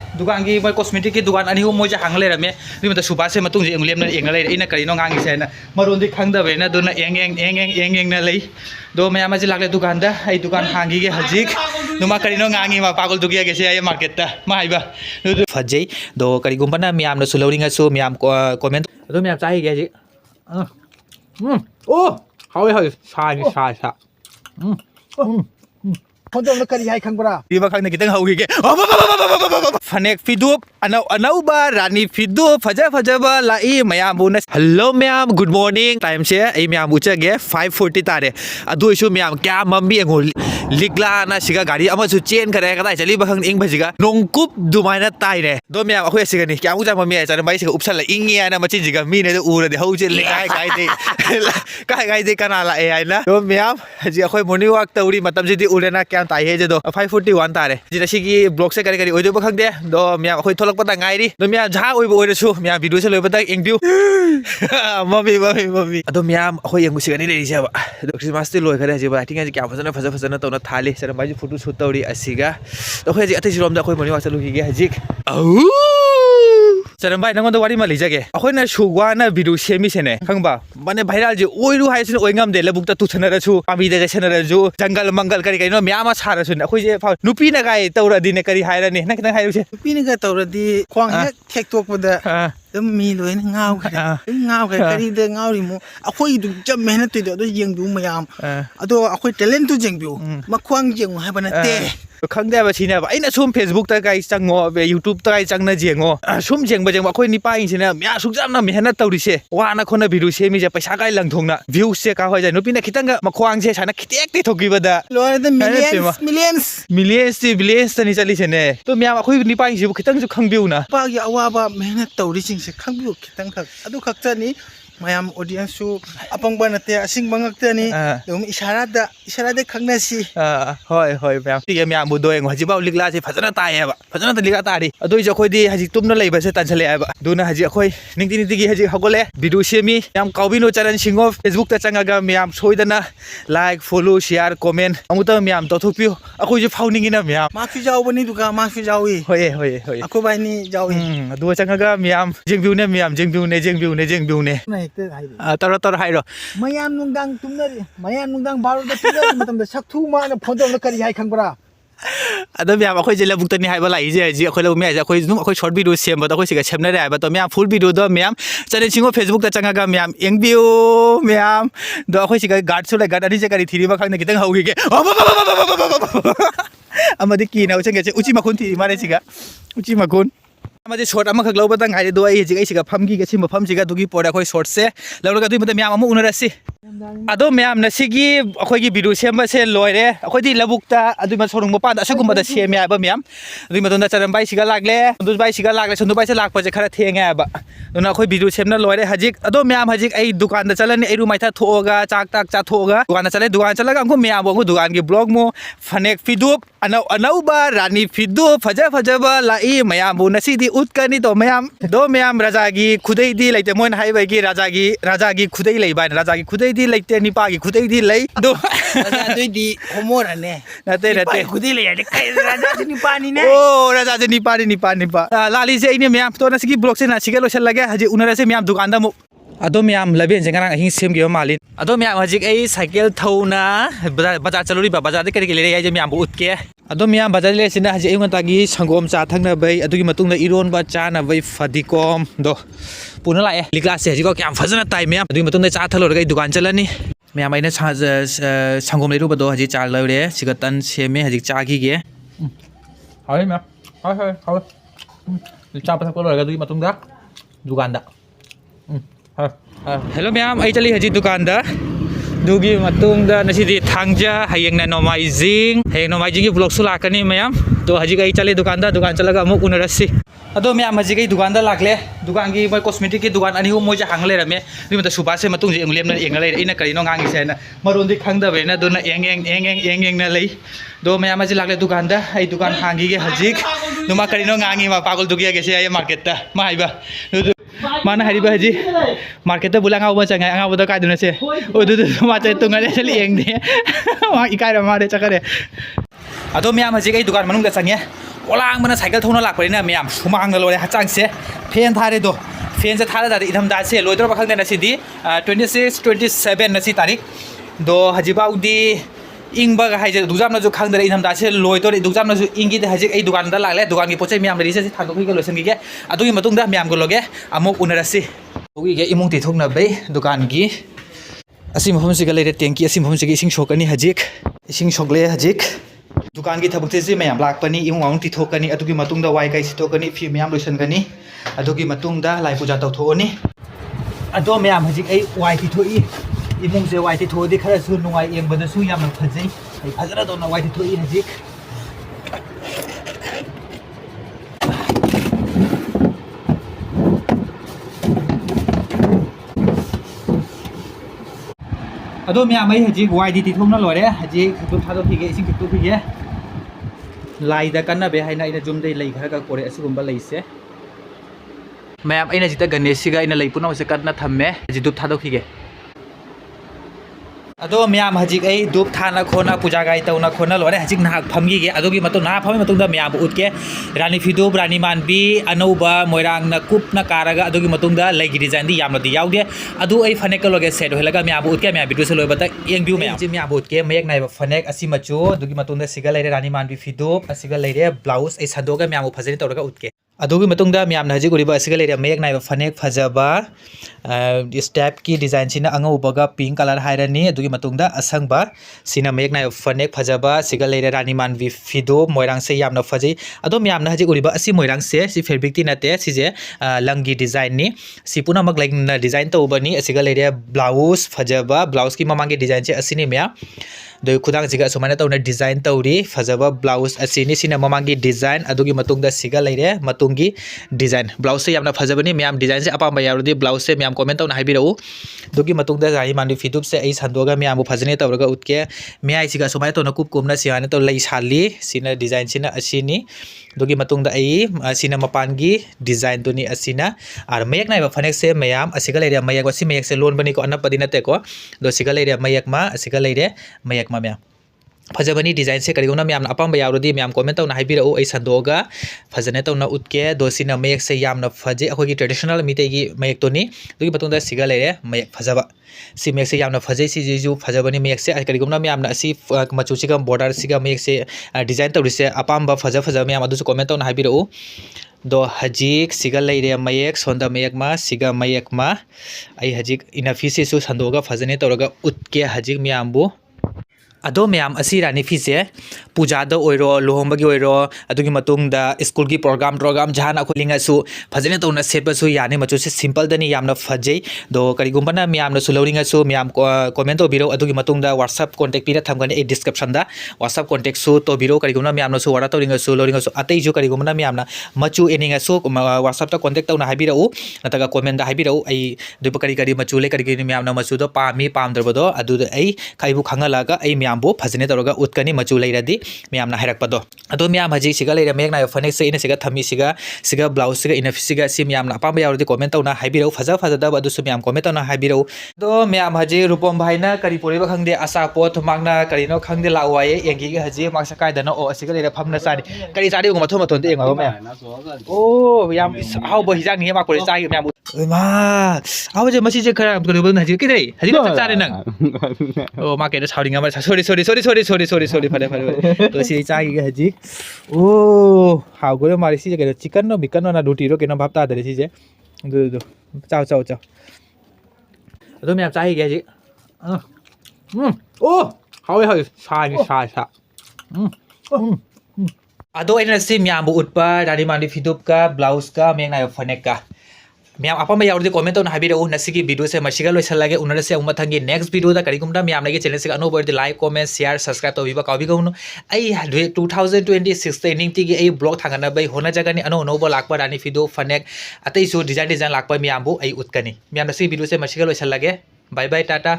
दुकान की मैं कॉस्मेटिक की दुकान अनी मोई हांग लेरमे मतलब सुबह से लेमना एंग लेना कहीं गांगी से मरोदी खादबना एंग एंग एंग एंग एंग एंगना दो मैम से लागे दुकान दुकान हांगी हजिक नुमा कहीं गांगी पागल दुगे मार्केट माइबा फजे दो करीगुम्बना मैम सुलौरिंगसु मैम कमेंट मैम चाहिए हजिक ओ हावे हावे सा सा सा फनेक फिदुप अनौबा रानी फिदुप फजा फजबा लाई ma'am hello ma'am good morning time से आई मैम उचगे 5:40 तारे अदुइसु मैम क्या मम्मी एंगो लिगला सिगा गाड़ी चेन करे कदा चली बखंग इंग भजिगा नोंकुप दुमाइना ताइरे दो मैम अखोय सिगनी क्या उजा मम्मी चन बाई सिगा उपसल इंगे ना मची जिगा मी ने उरदे हौजे लेगाय गाय दे कना ला ए आइना दो मैम हजि अखोय मॉर्निंग वॉक तौरी मतम जिदि उरेना क्या ताइ हे जे दो 5:41 तारे जिदा सिगी ब्लॉग से करी ओइदो बखंग दे दो मैम अखोय थोलक पता गाइरी दो मैम जा ओइबो ओइरसु मैम वीडियो से लोइबता एंगबिउ मम्मी मम्मी मम्मी अदो मैम अखोय एंगु सिगनी लेरि सेबा दो क्रिसमस ते लोय करे जेबा थिंगा क्या फजन फजन तो थाली सर भाई फोटो शूट तौरी असिगा अखोय अतै सिरोम अखोय मॉर्निंग वॉक चलुखिगे हजिक सर भाई नंगोंद वारी मा लेजगे अखोयना सुगवाना वीडियो सेमिसेने खंगबा माने भाइरल जे ओइरु हाइसिन ओइंगमदे लबुक्ता तुथनरसु पाबीदे जेसनरजु जंगल मंगल करी करिनो म्यामा सारसु अखोय जे नुपीना गाय तौरदिने करी हायरानी ना खितंग हायरुसे नुपीना गा तौरदि ख्वांग हेक थेक्तोकपदा मी लोइन गाव करी दे गावरिमु अखोय दु जम मेहनत तोइदो अदो येंगदु मयाम अदो अखोय टैलेंट तु जेंगबिउ मख्वांग जेंगु हाबनते खंगदे बसिना अइना सुम फेसबुक ता गाय चंगो यूट्यूब ता गाय चंगना जेंगो सुम जेंगबा जेंगबा अखोय निपाइसिना म्या सुजामना मेहनत तौरिसे वाना खोना वीडियो सेमी जे पैसा गाय लंगथोंना व्यूज से का होय जाय नुपीना खितंग मख्वांग से साना खितेक ते थोगिबदा लोरे मिलियंस बिलियंस तनी चलिसेने तो म्या अखोय निपाइसिबु खितंग जु खंगबिउना पागी अवाबा मेहनत तौरिसिंग से खंगबिउ खितंग खक अदु खक्तनी मैम ऑडियंस सु अपंगबा नते असिंग बंगक्तनी दम इशारा खंगनासी होय होय मैम तिगे मैम बु दोयंग हजिबाव लिगला से फजना तायेबा फजना त लिगा तारी अदोइ जखोयदि हजि तुमना लेबा से तनसले आबा दुना हजि अखोय निंगति निंगति हजि हगोले वीडियो सेमी मैम काउबिनो चैनल सिंगो फेसबुक ता चंगागा मैम सोइदना लाइक फॉलो शेयर कमेंट अमुता मैम तथोपियो अखोय जे फाउनिंगिना मैम माखि जावबनी दुगा माखि जावी होय होय होय अखो बाइनी जावी दो चंगागा मैम जेंगबिउने मैम जेंगबिउने तोर तोर हाइरो मयाम नुंगदांग तुमनरी मयाम नुंगदांग बारोदा तुमनरी मतमदा सक्थु माना फोन तौना करी हाय खंगबरा अदो मैम अखोय जे लबुक्तनी हाइबा लाई जे जी अखोय लो मैम अखोय नुम अखोय शॉर्ट वीडियो सेम अखोय सिगा सेमना रे हाइबा तो मैम फुल वीडियो दो मैम चैनल सिंगो फेसबुक ता चंगागा मैम एंगबियो मैम दो अखोय सिगा गार्ड सुले गार्ड अनि जे करी थिरिबा खंगने कितंग हौगिगे अमदि की ना उचंगे उची मखुन थि मारे सिगा उची मखुन अमदि शॉर्ट अमा खक लौबा तंग हाइदे दो आई जिगा सिगा फमगी गसि मफम सिगा दुगी पोडा अखोय शॉर्ट से लौरगा दुई मते मैम अमु उनरसि अदो मैम नसिगी अखोयगी वीडियो सेम से लोयरे अखोयदि लबुक्ता अदुइ म सोरुंग मपाद असगुमदा सेमे आबा मैम दुइ मतोंदा चरम बाई सिगा लागले दुइ बाई सिगा लागले संदु बाई से लाग पजे खरा थेंगे आबा दुना अखोय वीडियो सेमना लोयरे हजिक अदो मैम हजिक आई दुकान दा चलनी आई रुमाइथा थोगा चाक ताक चा थोगा दुकान चले दुकान चलगा हमको मैम बो दुकान के ब्लॉग मो फनेक फिदुप अनौबा रानी फिदुप फजा फजबा लाई मैम बो नसिदि उतकनी तो मैम दो मैम राजागी खुदैदि लाइते मोन हाइबागी राजागी खुदै लैबा राजागी खुदैदि लाइते निपागी खुदैदि लै दो राजा दुइदि होमोराने नते खुदै लैयादे कै राजा दि निपानी ने ओ राजा दि निपा लाली से इने मैम तो नसिगी ब्लॉग से नासिगे लोसल लगे हजि उनरे से मैम दुकान दा मु अदो मैम लबेन जेंगाना हिंग सेम गे मालिन अदो मैम हजिक ए साइकिल थौना बाजार चलुरी बाजार दे करी ले जे मैम उतके अदो मैम बाजार ले सिना हजि एंगतागी संगोम चा थंगना बै अदुगी मतुंग दा इरोन बा चाना बै फदिकोम दो पुना लाए लिग्ला से हजिको क्या फजना ताई मैम अदुगी मतुंग दा चा थलोर गई दुकान चलनी मैम आइना संगोम लेरु बदो हजि चा लौरे सिगतन सेमे हजि चागी गे हाय मैम हाय चा पथक लोर गई मतुंग दा दुकान दा हेलो मैम आई चली हजी दुकान दा दुगी मतुंग दा नसिदि थांगजा हयेंग ना नोमाइजिंग हयेंग नोमाइजिंग की ब्लॉग सु लाकनी मैम तो हजी आई चले दुकान दा दुकान चलगा अमुक उनरसि अदो मैम हजी आई दुकान दा लागले दुकान की मैं कॉस्मेटिक की दुकान अनी मोई हांग लेरमे मतलब सुबह से लेमना एंग लेना कहीं गांगी से मरोदी खादबना एंग एंग एंग एंग एंग एंगना दो मैम से लागे दुकान दुकान हांगी हजिक नुमा कहीं गांगी पागल दुगे मार्केट माइबा माना हारिबा हजी मार्केट बुला अंगाब चंगे अंगाब कायदना से माचे तुंगने एंगने इकाय मारे चकरे अदो मैम हजिक दुकान मनुंग चंगे ओलांग बना साइकिल थोना लाख पड़े ना मैम सुमांग लोरे हचांग से फैन थारे दो फैन से थारे दादी इधम दासे लोइदर बखंग देना सिदी 26 27 नसी तारीख दो हजिबाउदी इंबग हाइजे दुजाम न जो खांग दरे इधम दासे लोइदर दुजाम न जो इंगी दे हजिक ए दुकान दा लागले दुकान की पोचे मैम रिसे थांदो खिगे लोसन गिगे अदुगी मतुंग दा मैम को लोगे अमुक उनरसी ओगी गे इमुंग ति थोंना बे दुकान की असी मफम सिगा लेरे टेंकी असी मफम सिगा इसिंग शोकनी हजिक इसिंग शोकले हजिक दुकान की थबक से मैम लापनी इमुंग आउंग तिथोकनी अदुगी मतुंग दा वाई गाई सिथोकनी फी मैम लोसनगनी अदुगी मतुंग दा लाई पूजा तौथोनी अदो मैम हजिक ए वाई तिथोई इमुंग से वाई तिथोदी खरसु नुवाई एंबदसु याम फजै आई फजरा दोना वाई तिथोई हजिक अदो मैम आई हजिक वाई दी तिथोना लोरे हजिक दुप थादो फिगे इसिंग कितु फिगे लाई दा कन्ना बे हाइना इना जुम दे लई खरगा कोरे असुगुंबा लईसे मैम अइना जिता गणेश सिगा इना लई पुना से कन्ना थम्मे हजि दुप थादो फिगे अदो मैम हजिक ऐ दुप थाना खोना पूजा गाई तौना खोना लोरे हजिक नाक फमगी गे अदोगी मतु ना फमे मतुंदा मैम उतके रानी फिदुप रानी मानबी अनौबा मोइरांग ना कुपना कारगा अदोगी मतुंदा लैगी डिजाइन दी यामना दी याउदे अदु ऐ फनेक को लोगे सेट होलगा मैम उतके मैम वीडियो से लोइबता एंगबिउ मैम जी मैम उतके मयक नाइबा फनेक असि मचु अदोगी मतुंदा सिगा लैरे रानी मानबी फिदुप असिगा लैरे ब्लाउज ऐ संदोगा मैम फजनि तौरगा उतके अदुगी मतुंदा मैम हजिक उरिबा असिगा लैरे मयक नाइबा फनेक फजबा स्टेप की डिजाइन सिना अंगौबगा पिंक कलर हाइरनी अदुगी मतुंदा असंगबा सिना मयक नाइबा फनेक फजबा सिगा लैरे रानी मानबी फिदुप मोइरांग से यामना फजै अदो मैम हजिक उरिबा असि मोइरांग से सि फैब्रिक ती नते सिजे लंगी डिजाइन नि सि पुनामक लाइक डिजाइन तौबनी असिगा लैरे ब्लाउज फजबा ब्लाउज की ममांगी डिजाइन से असिनि मैम दो खुदांग जिगा सुमाना तौना डिजाइन तौरी फजबा ब्लाउज असिनि सिना ममांगी डिजाइन अदुगी मतुंगदा सिगा लैरे मतुंगी डिजाइन ब्लाउज से यामना फजबनी मैम डिजाइन से अपाम यारुदी ब्लाउज से मैम कमेंट तौना हाइबिरउ दुगी मतुंगदा राही मानदि फिदुप से ऐ संदोगा मैम फजने तौरगा उतके मैआई सिगा सुमाना तौना कुप कुमना सियाने तौ लै साली सिना डिजाइन सिना असिनि दुगी मतुंगदा ऐ सिना मपानगी डिजाइन दुनी असिना आर मयक नाइबा फनेक से मैम असिगा लैरे मयक वसि मयक से लोन बनी को अनपदि नते को दो सिगा लैरे मयक मा असिगा लैरे मयक मा मैम फजबनी डिजाइन से करिगुना मैम अपाम यावरदी मैम कमेंट तौना हाइबिरउ ऐ संदोगा फजने तौना उतके दोसिना मयक से यामना फजे अखोगी ट्रेडिशनल मितेगी मयक तोनी दुगी मतुंदा सिगा लैरे मयक फजबा सि मयक से यामना फजे सि जिजु फजबनी मयक से करिगुना मैम असि मचु सिगा बॉर्डर सिगा मयक से डिजाइन तौरिसे अपाम फज मैम अदुसु कमेंट तौना हाइबिरउ दो हजिक सिगा लैरे मयक सोंदा मयक मा सिगा मयक मा ऐ हजिक इनाफी से सु संदोगा फजने तौरगा उतके हजिक मैमबु अदो मैम असि रानी फिसे पूजादा ओइरो लोहंबगी ओइरो अदुगी मतुंगदा स्कूल की प्रोग्राम जहान अखोलिंगसु फजने तौना सेटबसु याने मचु से सिंपल दनी यामना फजै दो करिगुंबना मैमना सुलौरिंगसु मैम कमेंट तोबिरो अदुगी मतुंगदा व्हाट्सएप कांटेक्ट पिरा थमगने ए डिस्क्रिप्शन दा व्हाट्सएप कांटेक्ट सु तोबिरो करिगुंबना मैमना सु वारा तौरिंगसु लोरिंगसु अतैजु करिगुंबना मैमना मचु एनिंगसु व्हाट्सएप ता कांटेक्ट तौना हाइबिरउ नतगा कमेंट दा हाइबिरउ ऐ दुप करी मचु ले करी मैमना मचु दो पामी पामदरबदो अदु ऐ खाइबु खंगलागा ऐ मैमबो फजने तौरगा उतकनी मचु लैरदी मैमना हाइरकपदो अदो मैम हजि सिगा लैरे मयक नाइबा फनेक से इन सिगा थमी सिगा ब्लाउज सिगा इन सिगा सि मैमना अपाम यावरदी कमेंट तौना हाइबिरउ फजदब अदुसु मैम कमेंट तौना हाइबिरउ दो मैम हजि रुपम भाईना करी पोरेबा खंगदे आशा पोत मांगना करिनो खंगदे लावाये एंगी हजि माक्सा कायदना ओ सिगा लैरे फमना सारि करी सारि गो मथो मथोन दे एंगाबो मैम ओ याम हाउबो हिजांग नि माकोरे चाइ मैम मा हाउजे मसि जे खरा करिबो हजि किदै हजि चारे नंग ओ माकेट साउरिंग मा सॉरी फरे तो सी चाइ हजि ओ हाउ गरे मारि सी जे चिकन नो बिकन नो ना रोटी रो केनो भापता दरे सी जे दो चाओ तो मैम चाइ गे हजि ओ हाउ सा अदो इन से मैम उतपा रानी मानबी फिदुप का ब्लाउज का मेंग नाइबा फनेक का मैम अपाम यावरदी कमेंट तौना हाइबिरउ नसिगी वीडियो से मसिगा लोइसलागे उनरसे उमथंगी नेक्स्ट वीडियो दा करिगुमदा मैम लागे चैनल से अनो बरदी लाइक कमेंट शेयर सब्सक्राइब तौबिबा काबिगौनु ऐ 2026 ट्रेनिंग ती गे ऐ ब्लॉग थांगना बै होना जगनी अनो नोबो लाकपा रानी फिदुप फनेक अतैसु डिजाइन लाकपा मैमबु ऐ उतकनी मैम नसिगी वीडियो से मसिगा लोइसलागे बाय बाय टाटा।